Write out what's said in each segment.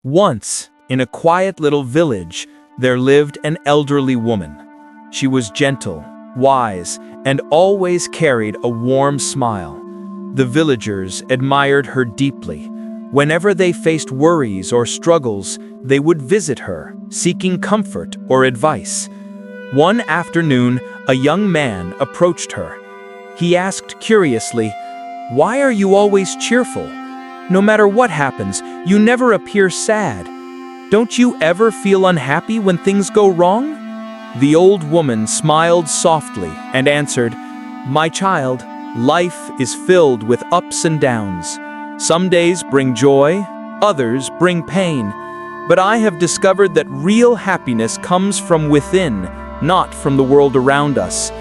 Once, in a quiet little village, there lived an elderly woman. She was gentle, wise, and always carried a warm smile. The villagers admired her deeply. Whenever they faced worries or struggles, they would visit her, seeking comfort or advice. One afternoon, a young man approached her. He asked curiously, "Why are you always cheerful? No matter what happens, you never appear sad. Don't you ever feel unhappy when things go wrong?" The old woman smiled softly and answered, "My child, life is filled with ups and downs. Some days bring joy, others bring pain. But I have discovered that real happiness comes from within, not from the world around us."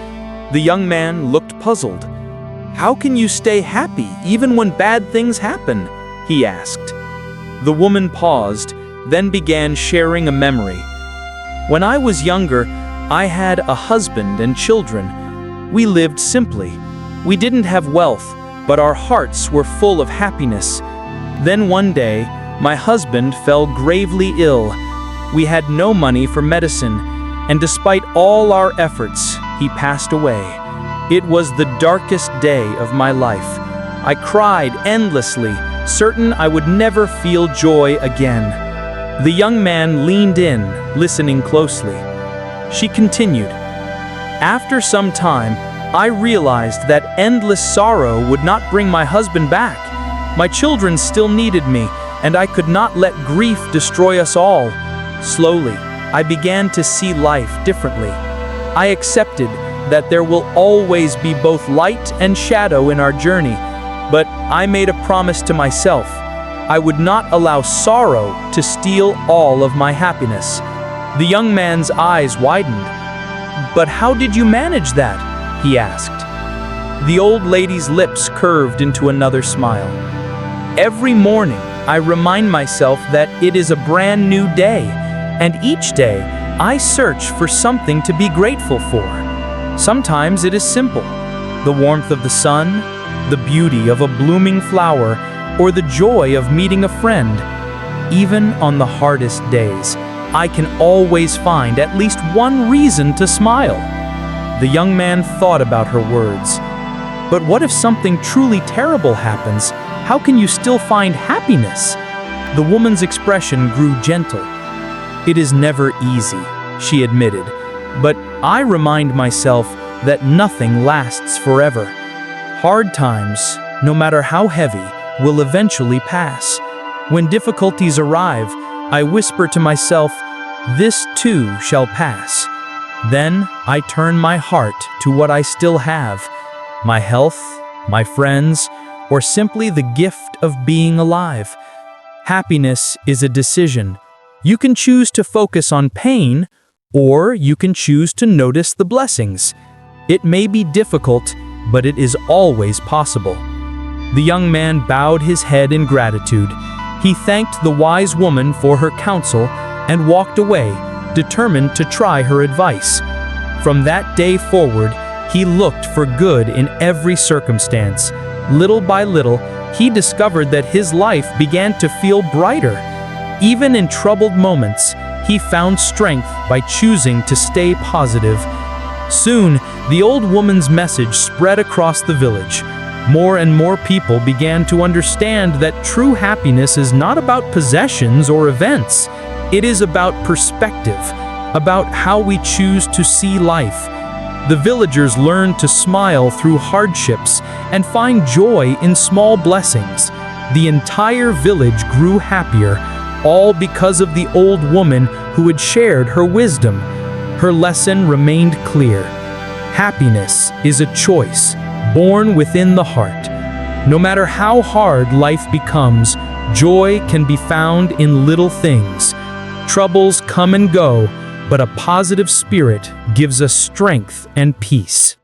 The young man looked puzzled. "How can you stay happy even when bad things happen?" he asked. The woman paused, then began sharing a memory. "When I was younger, I had a husband and children. We lived simply. We didn't have wealth, but our hearts were full of happiness. Then one day, my husband fell gravely ill. We had no money for medicine, and despite all our efforts, he passed away. It was the darkest day of my life. I cried endlessly, certain I would never feel joy again." The young man leaned in, listening closely. She continued, "After some time, I realized that endless sorrow would not bring my husband back. My children still needed me, and I could not let grief destroy us all. Slowly, I began to see life differently. I accepted that there will always be both light and shadow in our journey, but I made a promise to myself. I would not allow sorrow to steal all of my happiness." The young man's eyes widened. "But how did you manage that?" he asked. The old lady's lips curved into another smile. "Every morning, I remind myself that it is a brand new day, and each day, I search for something to be grateful for. Sometimes it is simple, the warmth of the sun, the beauty of a blooming flower, or the joy of meeting a friend. Even on the hardest days, I can always find at least one reason to smile." The young man thought about her words. "But what if something truly terrible happens? How can you still find happiness?" The woman's expression grew gentle. "It is never easy," she admitted, "but I remind myself that nothing lasts forever. Hard times, no matter how heavy, will eventually pass. When difficulties arrive, I whisper to myself, 'This too shall pass.' Then I turn my heart to what I still have, my health, my friends, or simply the gift of being alive. Happiness is a decision. You can choose to focus on pain, or you can choose to notice the blessings. It may be difficult, but it is always possible." The young man bowed his head in gratitude. He thanked the wise woman for her counsel and walked away, determined to try her advice. From that day forward, he looked for good in every circumstance. Little by little, he discovered that his life began to feel brighter. Even in troubled moments, he found strength by choosing to stay positive. Soon, the old woman's message spread across the village. More and more people began to understand that true happiness is not about possessions or events. It is about perspective, about how we choose to see life. The villagers learned to smile through hardships and find joy in small blessings. The entire village grew happier, all because of the old woman who had shared her wisdom. Her lesson remained clear. Happiness is a choice, born within the heart. No matter how hard life becomes, joy can be found in little things. Troubles come and go, but a positive spirit gives us strength and peace.